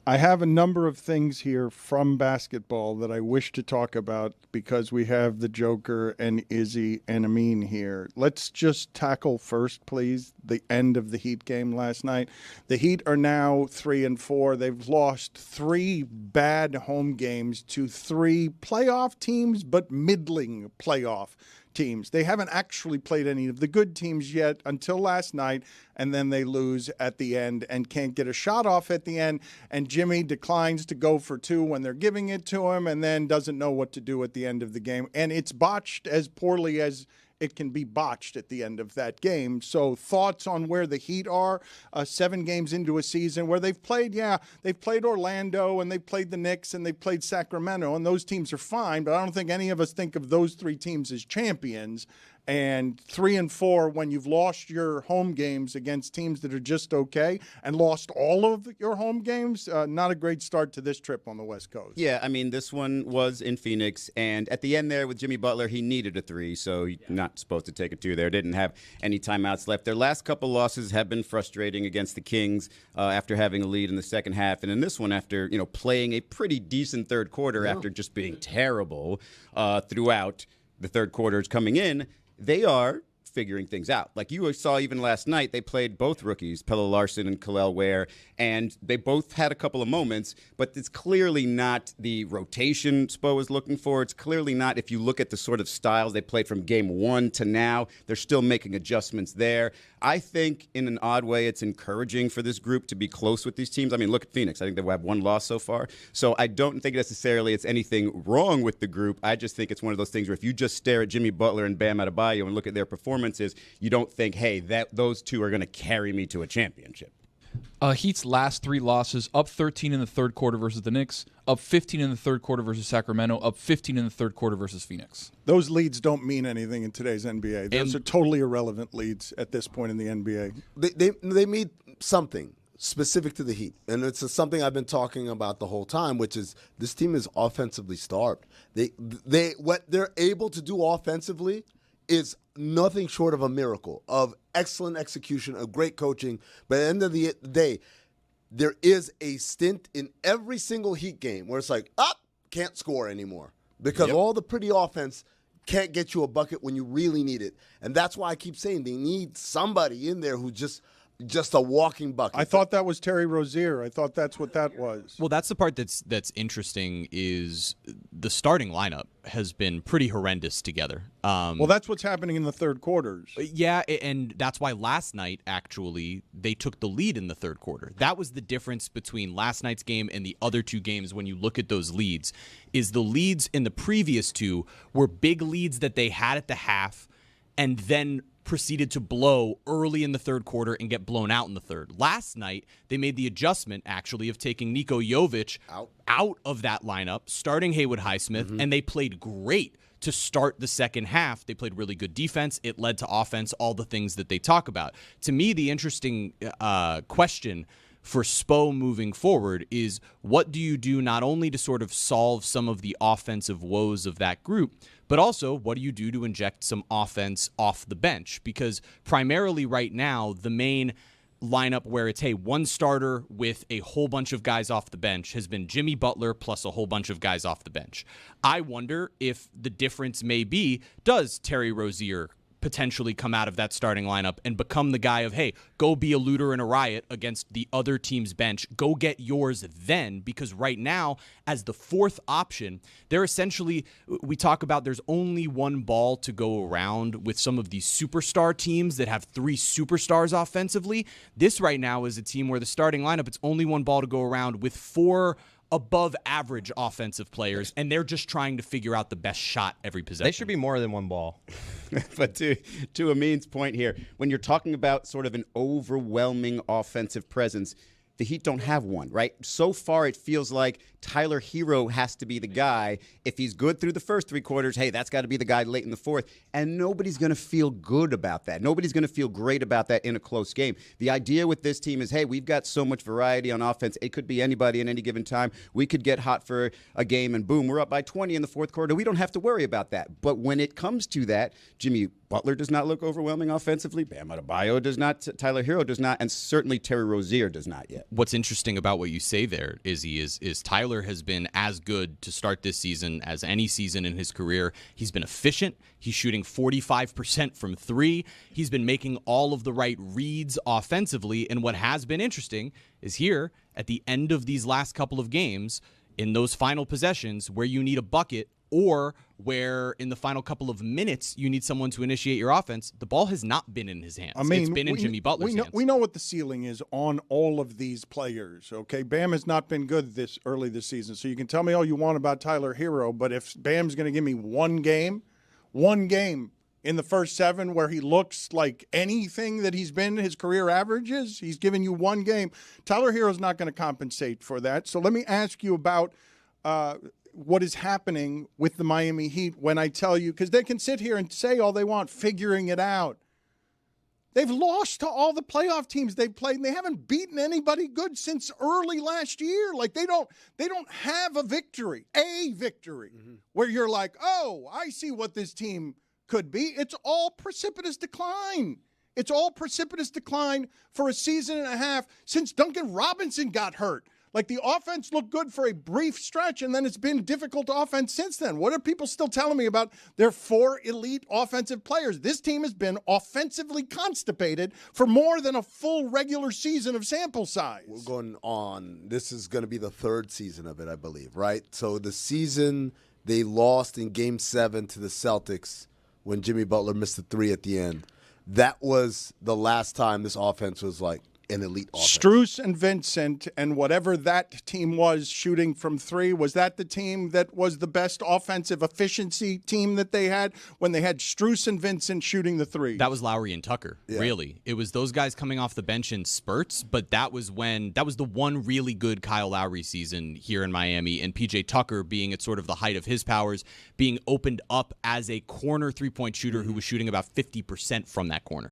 I have a number of things here from basketball that I wish to talk about because we have the Joker and Izzy and Amin here. Let's just tackle first, please, the end of the Heat game last night. The Heat are now 3-4. They've lost 3 bad home games to 3 playoff teams, but middling playoff teams. They haven't actually played any of the good teams yet until last night, and then they lose at the end and can't get a shot off at the end, and Jimmy declines to go for 2 when they're giving it to him and then doesn't know what to do at the end of the game, and it's botched as poorly as it can be botched at the end of that game. So thoughts on where the Heat are 7 games into a season where they've played Orlando and they've played the Knicks and they've played Sacramento, and those teams are fine, but I don't think any of us think of those 3 teams as champions. And 3-4 when you've lost your home games against teams that are just okay and lost all of your home games, not a great start to this trip on the West Coast. Yeah, I mean, this one was in Phoenix, and at the end there with Jimmy Butler, he needed a 3, so you're not supposed to take a 2 there. Didn't have any timeouts left. Their last couple losses have been frustrating against the Kings after having a lead in the second half, and in this one after playing a pretty decent third quarter after just being terrible throughout the third quarters coming in. They are figuring things out. Like you saw even last night, they played both rookies, Pelle Larsson and Kel'el Ware, and they both had a couple of moments, but it's clearly not the rotation Spo is looking for. It's clearly not, if you look at the sort of styles they played from game 1 to now, they're still making adjustments there. I think in an odd way it's encouraging for this group to be close with these teams. I mean, look at Phoenix. I think they have 1 loss so far. So I don't think necessarily it's anything wrong with the group. I just think it's one of those things where if you just stare at Jimmy Butler and Bam Adebayo and look at their performances, you don't think, hey, those 2 are going to carry me to a championship. Heat's last 3 losses, up 13 in the third quarter versus the Knicks, up 15 in the third quarter versus Sacramento, up 15 in the third quarter versus Phoenix. Those leads don't mean anything in today's NBA. Those are totally irrelevant leads at this point in the NBA. They mean something specific to the Heat, and it's something I've been talking about the whole time, which is this team is offensively starved. They what they're able to do offensively is nothing short of a miracle, of excellent execution, of great coaching. But at the end of the day, there is a stint in every single Heat game where it's like, can't score anymore. Because all the pretty offense can't get you a bucket when you really need it. And that's why I keep saying they need somebody in there who's just a walking bucket. I thought that was Terry Rozier. I thought that's what that was. Well, that's the part that's interesting is the starting lineup has been pretty horrendous together. Well, that's what's happening in the third quarters. Yeah, and that's why last night, actually, they took the lead in the third quarter. That was the difference between last night's game and the other 2 games when you look at those leads, is the leads in the previous 2 were big leads that they had at the half and then proceeded to blow early in the third quarter and get blown out in the third. Last night, they made the adjustment, actually, of taking Niko Jovic out of that lineup, starting Haywood Highsmith, and they played great to start the second half. They played really good defense. It led to offense, all the things that they talk about. To me, the interesting question for Spo moving forward is what do you do not only to sort of solve some of the offensive woes of that group, but also what do you do to inject some offense off the bench? Because primarily right now, the main lineup where it's, hey, one starter with a whole bunch of guys off the bench has been Jimmy Butler plus a whole bunch of guys off the bench. I wonder if the difference may be, does Terry Rozier potentially come out of that starting lineup and become the guy of, hey, go be a looter and a riot against the other team's bench. Go get yours then, because right now, as the 4th option, they're essentially, we talk about there's only 1 ball to go around with some of these superstar teams that have 3 superstars offensively. This right now is a team where the starting lineup, it's only 1 ball to go around with 4 above average offensive players, and they're just trying to figure out the best shot every possession. They should be more than 1 ball. But to Amin's point here, when you're talking about sort of an overwhelming offensive presence, the Heat don't have one, right? So far, it feels like Tyler Hero has to be the guy. If he's good through the first 3 quarters, hey, that's got to be the guy late in the fourth. And nobody's going to feel good about that. Nobody's going to feel great about that in a close game. The idea with this team is, hey, we've got so much variety on offense. It could be anybody at any given time. We could get hot for a game, and boom, we're up by 20 in the fourth quarter. We don't have to worry about that. But when it comes to that, Jimmy Butler does not look overwhelming offensively. Bam Adebayo does not. Tyler Hero does not. And certainly Terry Rozier does not yet. what's interesting about what you say there, Izzy, is Tyler has been as good to start this season as any season in his career. He's been efficient. He's shooting 45% from three. He's been making all of the right reads offensively. And what has been interesting is here at the end of these last couple of games, in those final possessions where you need a bucket or where in the final couple of minutes you need someone to initiate your offense, the ball has not been in his hands. I mean, it's been in Jimmy Butler's hands. We know what the ceiling is on all of these players, okay? Bam has not been good this season, so you can tell me all you want about Tyler Hero, but if Bam's going to give me one game in the first 7 where he looks like anything that he's been his career averages, he's given you one game. Tyler Hero's not going to compensate for that. So let me ask you about what is happening with the Miami Heat when I tell you, because they can sit here and say all they want, figuring it out. They've lost to all the playoff teams they've played, and they haven't beaten anybody good since early last year. Like they don't have a victory where you're like, oh, I see what this team could be. It's all precipitous decline. It's all precipitous decline for a season and a half since Duncan Robinson got hurt. Like the offense looked good for a brief stretch, and then it's been difficult offense since then. What are people still telling me about their 4 elite offensive players? This team has been offensively constipated for more than a full regular season of sample size. We're going on. This is going to be the 3rd season of it, I believe, right? So the season they lost in Game 7 to the Celtics when Jimmy Butler missed the 3 at the end. That was the last time this offense was like an elite offense. Strus and Vincent and whatever that team was shooting from 3, was that the team that was the best offensive efficiency team that they had when they had Strus and Vincent shooting the 3? That was Lowry and Tucker, really. It was those guys coming off the bench in spurts, but that was the one really good Kyle Lowry season here in Miami, and PJ Tucker being at sort of the height of his powers, being opened up as a corner three-point shooter who was shooting about 50% from that corner.